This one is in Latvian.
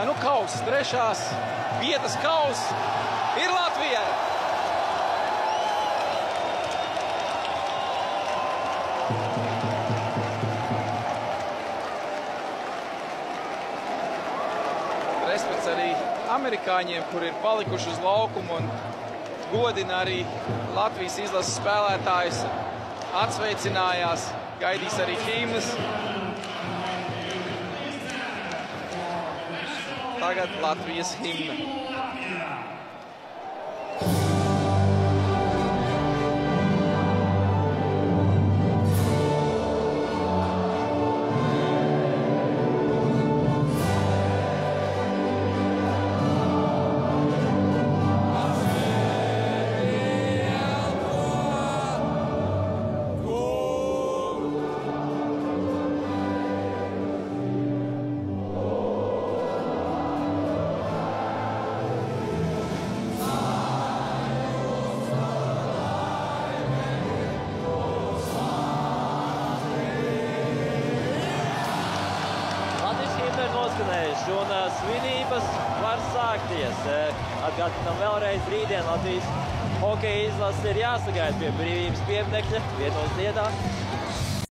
Nu kauss, trešās vietas kauss ir Latvijai. Respekts arī amerikāņiem, kur ir palikuši uz laukumu un godina arī Latvijas izlases spēlētājus, atsveicinājās, gaidīs arī himnas. Tagad Latvijas himna. Un svinības var sākties. Atgādinām vēlreiz, rītdien Latvijas hokeja izlase ir jāsagaida pie brīvības pieminekļa, vienos diedā.